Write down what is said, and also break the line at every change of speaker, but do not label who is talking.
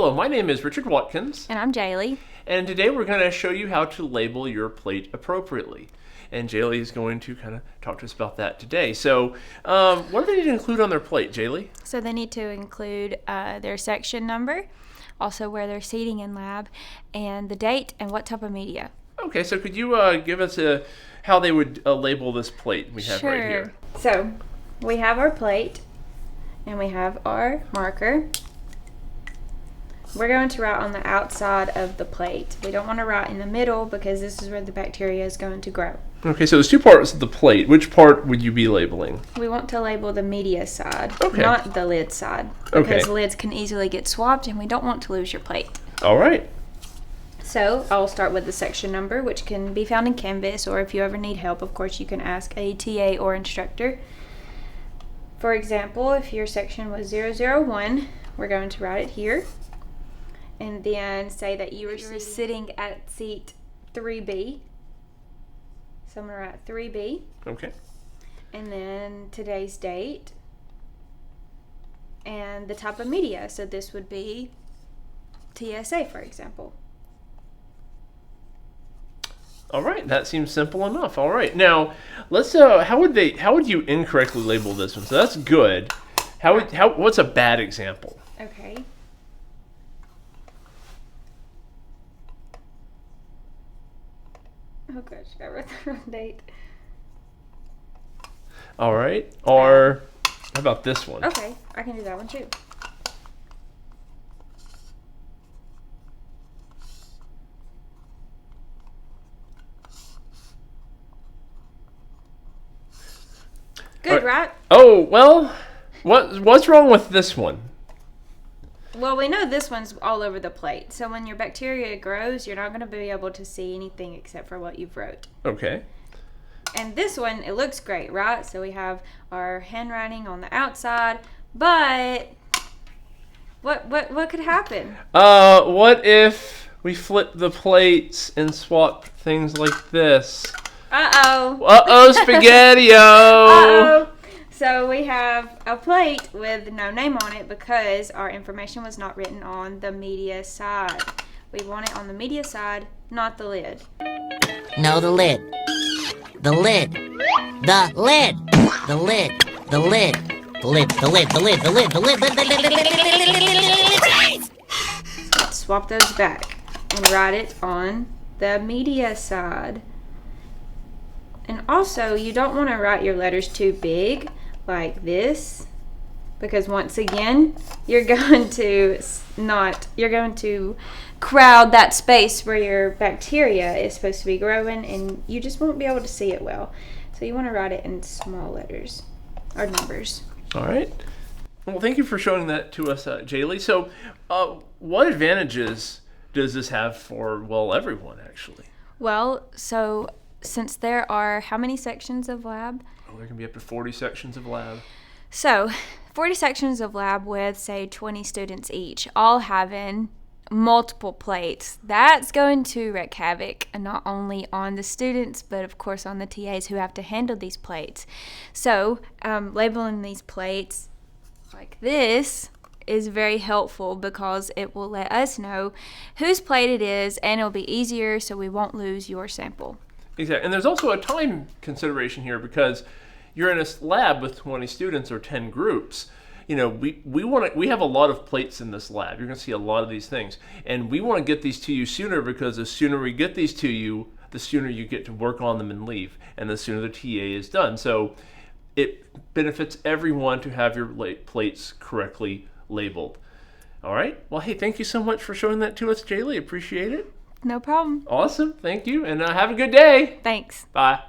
Hello, my name is Richard Watkins.
And I'm Jaylee.
And today we're going to show you how to label your plate appropriately. And Jaylee is going to kind of talk to us about that today. So what do they need to include on their plate, Jaylee?
So they need to include their section number, also where they're seating in lab, and the date and what type of media.
Okay, so could you give us how they would label this plate we have right here?
So we have our plate, and we have our marker. We're going to write on the outside of the plate. We don't want to write in the middle because this is where the bacteria is going to grow.
Okay, so there's two parts of the plate. Which part would you be labeling?
We want to label the media side,
okay,
not the lid side, because lids can easily get swapped and we don't want to lose your plate.
All right.
So I'll start with the section number, which can be found in Canvas, or if you ever need help, of course, you can ask a TA or instructor. For example, if your section was 001, we're going to write it here. And then say that you were sitting at seat 3B. So I'm going to write 3B.
Okay.
And then today's date. And the type of media. So this would be TSA, for example.
All right, that seems simple enough. All right, now let's. How would you incorrectly label this one? So that's good. What's a bad example?
Okay. Oh gosh, I wrote the wrong date.
All right, or how about this one?
Okay, I can do that one too. Good, right?
Oh, well, what's wrong with this one?
Well, we know this one's all over the plate. So when your bacteria grows, you're not going to be able to see anything except for what you've wrote.
Okay.
And this one, it looks great, right? So we have our handwriting on the outside, but what could happen?
What if we flip the plates and swap things like this?
Uh-oh.
Uh-oh, spaghetti-o.
Uh-oh. So we have a plate with no name on it because our information was not written on the media side. We want it on the media side, not the lid.
No, the lid. The lid. The lid. The lid. The lid. The lid. The lid. The lid. The lid. The lid.
Let's swap those back and write it on the media side. And also, you don't want to write your letters too big like this, because once again, you're going to crowd that space where your bacteria is supposed to be growing, and you just won't be able to see it well. So you want to write it in small letters or numbers.
All right. Well, thank you for showing that to us, Jaylee. So what advantages does this have for, well, everyone, actually?
Well, so since there are how many sections of lab?
Oh, there can be up to 40 sections of lab.
So 40 sections of lab with, say, 20 students each, all having multiple plates. That's going to wreak havoc, and not only on the students, but of course on the TAs who have to handle these plates. So labeling these plates like this is very helpful because it will let us know whose plate it is, and it'll be easier so we won't lose your sample.
Exactly. And there's also a time consideration here because you're in a lab with 20 students or 10 groups. You know, we have a lot of plates in this lab. You're going to see a lot of these things. And we want to get these to you sooner because the sooner we get these to you, the sooner you get to work on them and leave, and the sooner the TA is done. So it benefits everyone to have your plates correctly labeled. All right. Well, hey, thank you so much for showing that to us, Jaylee. Appreciate it.
No problem.
Awesome. Thank you. And have a good day.
Thanks.
Bye.